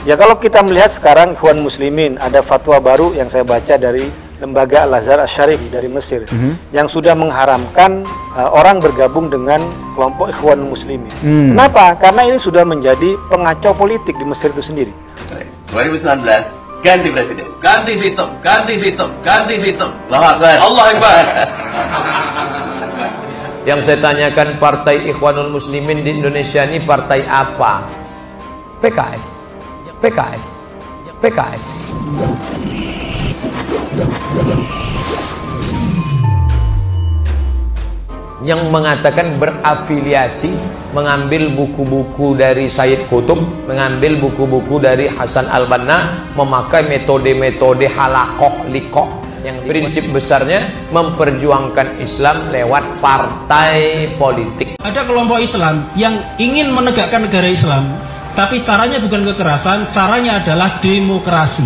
Ya kalau kita melihat sekarang Ikhwan Muslimin, ada fatwa baru yang saya baca dari lembaga Al-Azhar Asy-Syarif dari Mesir yang sudah mengharamkan orang bergabung dengan kelompok Ikhwan Muslimin. Kenapa? Karena ini sudah menjadi pengacau politik di Mesir itu sendiri. 2019 ganti presiden, ganti sistem, ganti sistem, ganti sistem. Allahu Akbar. Allah Akbar. Yang saya tanyakan, Partai Ikhwanul Muslimin di Indonesia ini partai apa? PKS. PKS. PKS. Yang mengatakan berafiliasi, mengambil buku-buku dari Sayyid Qutb, mengambil buku-buku dari Hasan Al-Banna, memakai metode-metode halakoh likoh, yang prinsip besarnya memperjuangkan Islam lewat partai politik. Ada kelompok Islam yang ingin menegakkan negara Islam, tapi caranya bukan kekerasan, caranya adalah demokrasi.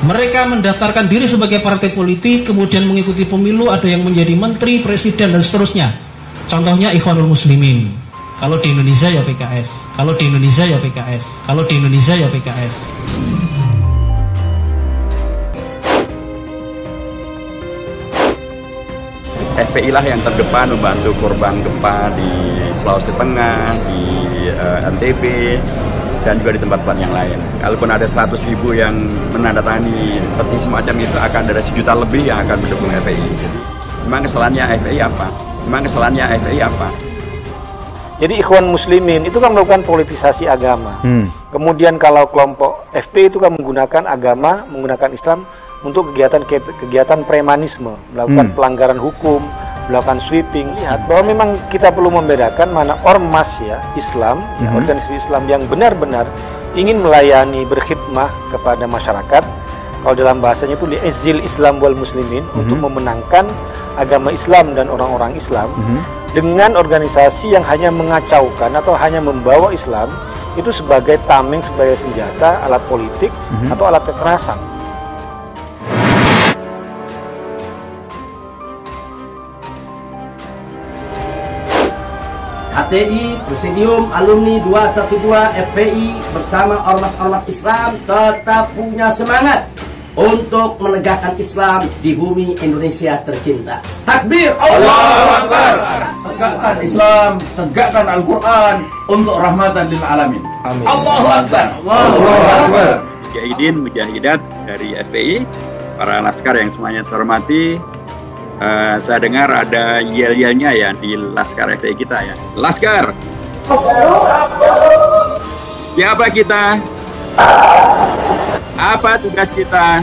Mereka mendaftarkan diri sebagai partai politik, kemudian mengikuti pemilu, ada yang menjadi menteri, presiden, dan seterusnya. Contohnya Ikhwanul Muslimin. Kalau di Indonesia ya PKS. Kalau di Indonesia ya PKS. Kalau di Indonesia ya PKS. FPI lah yang terdepan membantu korban gempa di Sulawesi Tengah, di NTB, dan juga di tempat-tempat yang lain. Kalaupun ada 100.000 yang menandatangani petisi semacam itu, akan ada 1 juta lebih yang akan mendukung FPI. Jadi, memang kesalahannya FPI apa? Memang kesalahannya FPI apa? Jadi Ikhwan Muslimin itu kan melakukan politisasi agama. Kemudian kalau kelompok FPI itu kan menggunakan agama, menggunakan Islam untuk kegiatan premanisme, melakukan pelanggaran hukum, melakukan sweeping. Lihat bahwa memang kita perlu membedakan mana ormas ya Islam, ya, organisasi Islam yang benar-benar ingin melayani, berkhidmah kepada masyarakat. Kalau dalam bahasanya itu li'izil Islam wal Muslimin, untuk memenangkan agama Islam dan orang-orang Islam, dengan organisasi yang hanya mengacaukan atau hanya membawa Islam itu sebagai tameng, sebagai senjata, alat politik atau alat kekerasan. HTI, Presidium Alumni 212 FPI bersama ormas-ormas Islam tetap punya semangat untuk menegakkan Islam di bumi Indonesia tercinta. Takbir, Allahu Akbar. Tegakkan Islam, tegakkan Al-Quran untuk rahmatan lil alamin. Amin. Allahu Akbar. Allahu Akbar. Mujahidin, mujahidat dari FPI, para laskar yang semuanya saya hormati. Saya dengar ada yel-yelnya ya di laskar FPI kita ya. Laskar. Siapa kita? Apa tugas kita?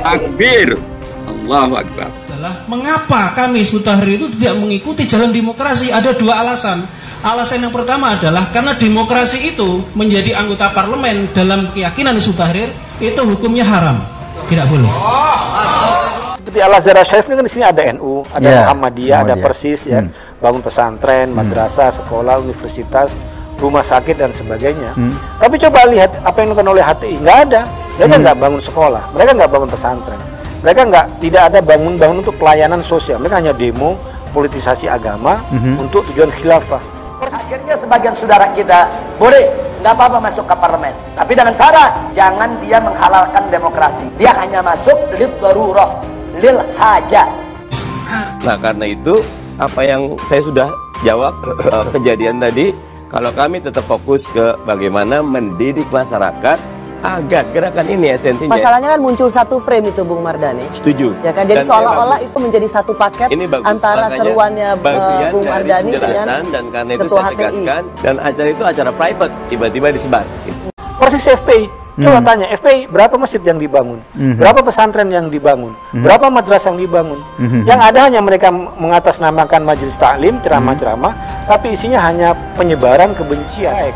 Takbir. Allahu Akbar. Mengapa kami Hizbut Tahrir itu tidak mengikuti jalan demokrasi? Ada 2 alasan. Alasan yang pertama adalah karena demokrasi itu menjadi anggota parlemen dalam keyakinan Hizbut Tahrir itu hukumnya haram, tidak boleh. Seperti Al-Azhar Asy-Syarif ini kan di sini ada NU, ada Muhammadiyah, ada Persis ya, bangun pesantren, madrasah, sekolah, universitas, rumah sakit dan sebagainya. Tapi coba lihat apa yang dilakukan oleh HTI, nggak ada. Mereka nggak bangun sekolah, mereka nggak bangun pesantren, mereka tidak ada bangun untuk pelayanan sosial. Mereka hanya demo, politisasi agama untuk tujuan khilafah. Akhirnya sebagian saudara kita boleh nggak apa-apa masuk ke parlemen, tapi dengan syarat jangan dia menghalalkan demokrasi. Dia hanya masuk lil darurah, lil hajat. Nah, karena itu apa yang saya sudah jawab kejadian tadi, kalau kami tetap fokus ke bagaimana mendidik masyarakat agar gerakan ini esensinya. Masalahnya kan muncul satu frame itu Bung Mardhani. Setuju. Ya kan, jadi seolah-olah itu menjadi satu paket ini bagus. Antara seruannya Bung Mardhani dengan dan karena itu Ketua saya tegaskan, dan acara itu acara private, tiba-tiba disebar. Persis FPI. Coba tanya, FPI berapa masjid yang dibangun? Berapa pesantren yang dibangun? Berapa madrasah yang dibangun? Yang ada hanya mereka mengatasnamakan majelis taklim, ceramah-ceramah, tapi isinya hanya penyebaran kebencian.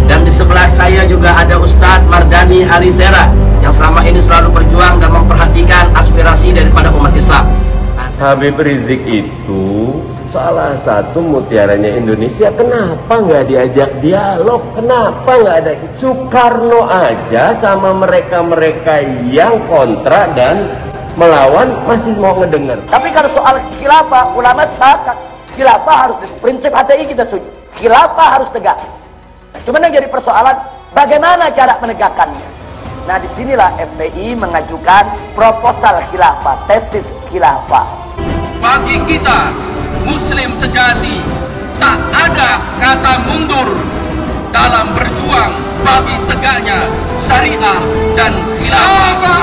Dan di sebelah saya juga ada Ustadz Mardhani Alisera yang selama ini selalu berjuang dan memperhatikan aspirasi daripada umat Islam. Habib Rizik itu salah satu mutiaranya Indonesia. Kenapa nggak diajak dialog? Kenapa nggak ada Soekarno aja sama mereka-mereka yang kontra dan melawan masih mau ngedenger? Tapi kalau soal khilafah, ulama sepakat khilafah harus, prinsip HTI kita setuju, khilafah harus tegak. Nah, cuman yang jadi persoalan Bagaimana cara menegakkannya? Nah, disinilah FPI mengajukan proposal khilafah, tesis khilafah. Bagi kita, Muslim sejati, tak ada kata mundur dalam berjuang bagi tegaknya syariah dan khilafah.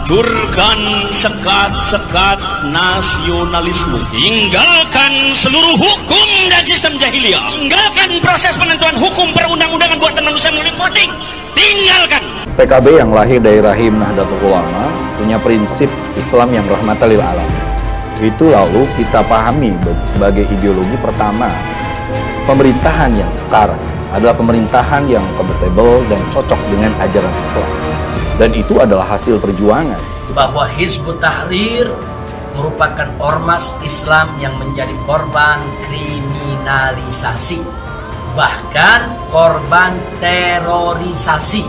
Hancurkan sekat-sekat nasionalisme. Tinggalkan seluruh hukum dan sistem jahiliyah. Tinggalkan proses penentuan hukum perundang-undangan buatan manusia melalui voting. Tinggalkan. PKB yang lahir dari rahim Nahdlatul Ulama punya prinsip Islam yang rahmatan lil alamin. Itu lalu kita pahami sebagai ideologi pertama. Pemerintahan yang sekarang adalah pemerintahan yang kompatibel dan cocok dengan ajaran Islam. Dan itu adalah hasil perjuangan. Bahwa Hizbut Tahrir merupakan ormas Islam yang menjadi korban kriminalisasi, bahkan korban terorisasi.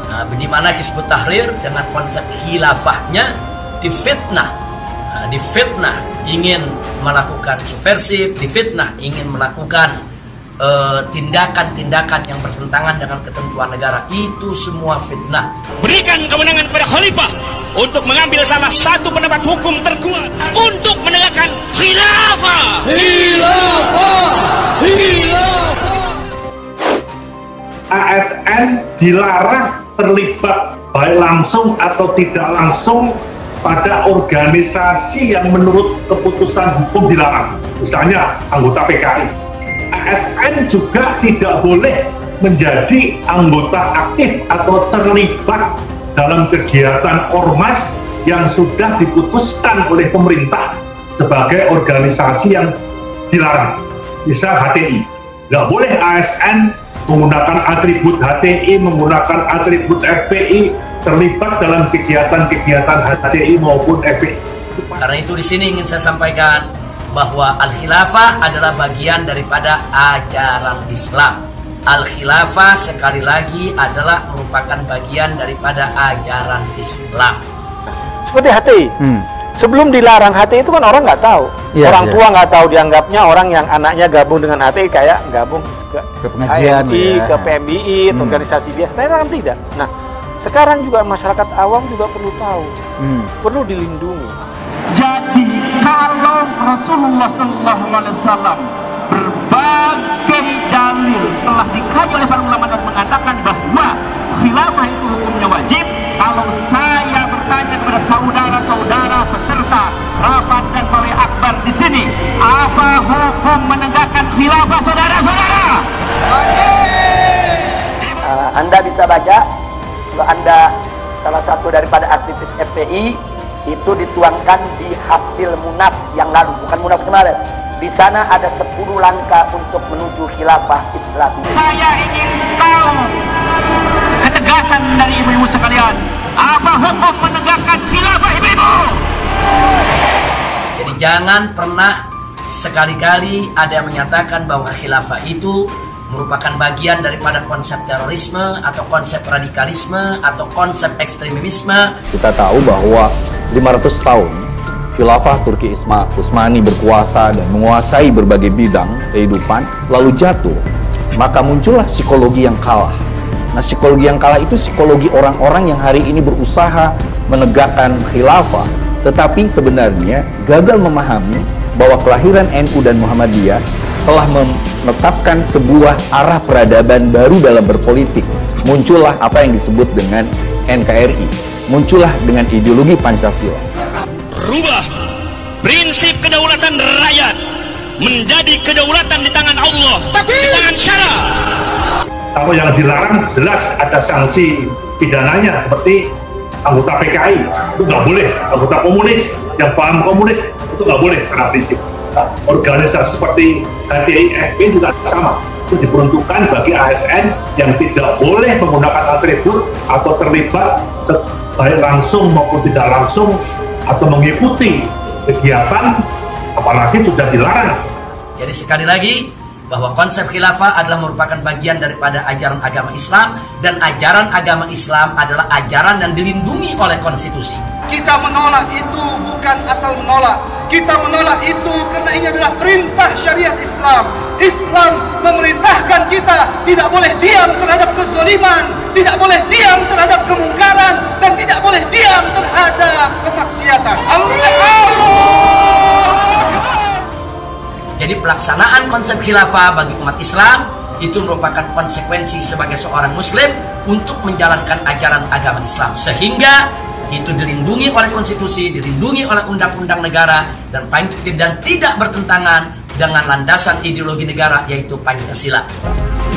Nah, di mana Hizbut Tahrir dengan konsep khilafahnya difitnah, ingin melakukan subversif, difitnah ingin melakukan tindakan-tindakan yang bertentangan dengan ketentuan negara. Itu semua fitnah. Berikan kewenangan kepada khalifah untuk mengambil salah satu pendapat hukum terkuat untuk menegakkan khilafah. ASN dilarang terlibat baik langsung atau tidak langsung pada organisasi yang menurut keputusan hukum dilarang. Misalnya anggota PKI. ASN juga tidak boleh menjadi anggota aktif atau terlibat dalam kegiatan ormas yang sudah diputuskan oleh pemerintah sebagai organisasi yang dilarang. Misal HTI, nggak boleh ASN menggunakan atribut HTI, menggunakan atribut FPI, terlibat dalam kegiatan-kegiatan HTI maupun FPI. Karena itu di sini ingin saya sampaikan bahwa al-khilafah adalah bagian daripada ajaran Islam. Al-khilafah sekali lagi adalah merupakan bagian daripada ajaran Islam. Seperti HTI. Sebelum dilarang HTI itu kan orang nggak tahu. Orang tua nggak tahu, dianggapnya orang yang anaknya gabung dengan HTI kayak gabung ke pengajian, ke PMBI, organisasi biasa. Ternyata kan tidak. Nah, sekarang juga masyarakat awam juga perlu tahu, perlu dilindungi. Jadi kalau Rasulullah SAW berbagai dalil telah dikaji oleh para ulama dan mengatakan bahwa khilafah itu hukumnya wajib, kalau saya bertanya kepada saudara-saudara peserta rapat dan pawai akbar di sini, apa hukum menegakkan khilafah, saudara-saudara? Anda bisa baca, kalau Anda salah satu daripada aktivis FPI, itu dituangkan di hasil Munas yang lalu, bukan Munas kemarin. Di sana ada 10 langkah untuk menuju khilafah Islam. Saya ingin tahu ketegasan dari ibu-ibu sekalian. Apa hukum menegakkan khilafah, ibu-ibu? Jadi jangan pernah sekali-kali ada yang menyatakan bahwa khilafah itu merupakan bagian daripada konsep terorisme atau konsep radikalisme atau konsep ekstremisme. Kita tahu bahwa 500 tahun khilafah Turki Utsmani berkuasa dan menguasai berbagai bidang kehidupan lalu jatuh, maka muncullah psikologi yang kalah. Nah, psikologi yang kalah itu psikologi orang-orang yang hari ini berusaha menegakkan khilafah tetapi sebenarnya gagal memahami bahwa kelahiran NU dan Muhammadiyah telah menetapkan sebuah arah peradaban baru dalam berpolitik. Muncullah apa yang disebut dengan NKRI, muncullah dengan ideologi Pancasila. Rubah prinsip kedaulatan rakyat menjadi kedaulatan di tangan Allah, di tangan syara. Kalau yang dilarang jelas ada sanksi pidananya seperti anggota PKI, itu nggak boleh. Anggota komunis yang paham komunis itu nggak boleh secara prinsip. Nah, organisasi seperti HTI, FPI juga sama. Itu diperuntukkan bagi ASN yang tidak boleh menggunakan atribut atau terlibat baik langsung maupun tidak langsung atau mengikuti kegiatan, apalagi sudah dilarang. Jadi sekali lagi bahwa konsep khilafah adalah merupakan bagian daripada ajaran agama Islam, dan ajaran agama Islam adalah ajaran yang dilindungi oleh konstitusi. Kita menolak itu bukan asal menolak, Kita menolak itu karena ini adalah perintah syariat Islam. Islam memerintahkan kita tidak boleh diam terhadap kezaliman, tidak boleh diam terhadap kemungkaran, dan tidak boleh diam terhadap kemaksiatan. Jadi pelaksanaan konsep khilafah bagi umat Islam itu merupakan konsekuensi sebagai seorang muslim untuk menjalankan ajaran agama Islam, sehingga itu dilindungi oleh konstitusi, dilindungi oleh undang-undang negara, dan tidak bertentangan dengan landasan ideologi negara, yaitu Pancasila.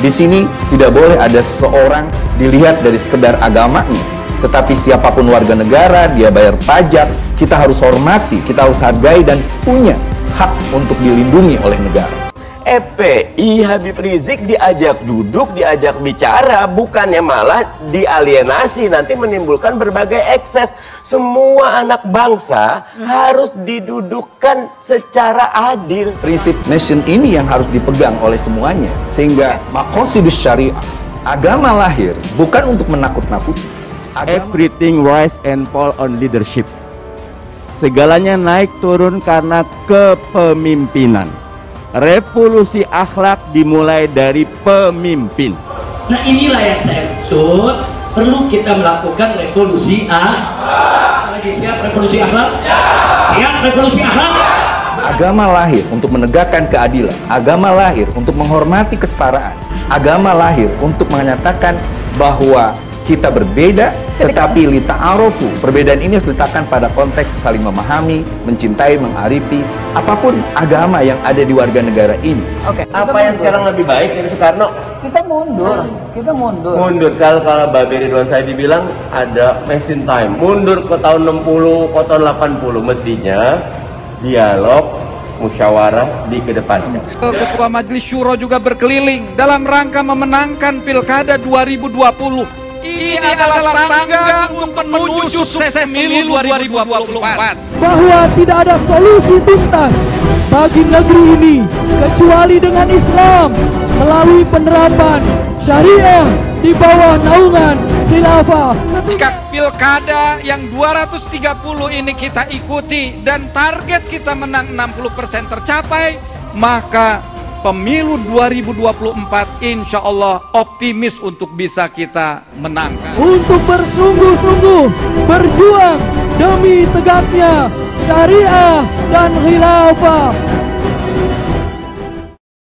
Di sini tidak boleh ada seseorang dilihat dari sekedar agamanya, tetapi siapapun warga negara, dia bayar pajak, kita harus hormati, kita harus hargai, dan punya hak untuk dilindungi oleh negara. FPI Habib Rizik diajak duduk, diajak bicara, bukannya malah dialienasi, nanti menimbulkan berbagai ekses. Semua anak bangsa harus didudukkan secara adil. Prinsip nation ini yang harus dipegang oleh semuanya, sehingga maqasidus syariah, agama lahir bukan untuk menakut-nakuti. Everything rise and fall on leadership. Segalanya naik turun karena kepemimpinan. Revolusi akhlak dimulai dari pemimpin. Nah, inilah yang saya maksud, perlu kita melakukan revolusi akhlak. Lagi siap revolusi akhlak? Siap revolusi akhlak. Agama lahir untuk menegakkan keadilan. Agama lahir untuk menghormati kesetaraan. Agama lahir untuk menyatakan bahwa kita berbeda, tetapi lita'arofu. Perbedaan ini harus diletakkan pada konteks saling memahami, mencintai, mengarifi apapun agama yang ada di warga negara ini. Oke. Apa yang sekarang lebih baik dari Soekarno? Kita mundur. Kita mundur. Mundur. Kalau Babe Ridwan saya dibilang ada machine time. Mundur ke tahun 60, ke tahun 80. Mestinya dialog, musyawarah di kedepannya. Ketua Majelis Syuro juga berkeliling dalam rangka memenangkan Pilkada 2020. Ini adalah tangga untuk menuju sukses pemilu 2024. Bahwa tidak ada solusi tuntas bagi negeri ini kecuali dengan Islam melalui penerapan syariah di bawah naungan khilafah. Ketika pilkada yang 230 ini kita ikuti dan target kita menang 60% tercapai, maka pemilu 2024 insya Allah optimis untuk bisa kita menangkan. Untuk bersungguh-sungguh berjuang demi tegaknya syariah dan khilafah.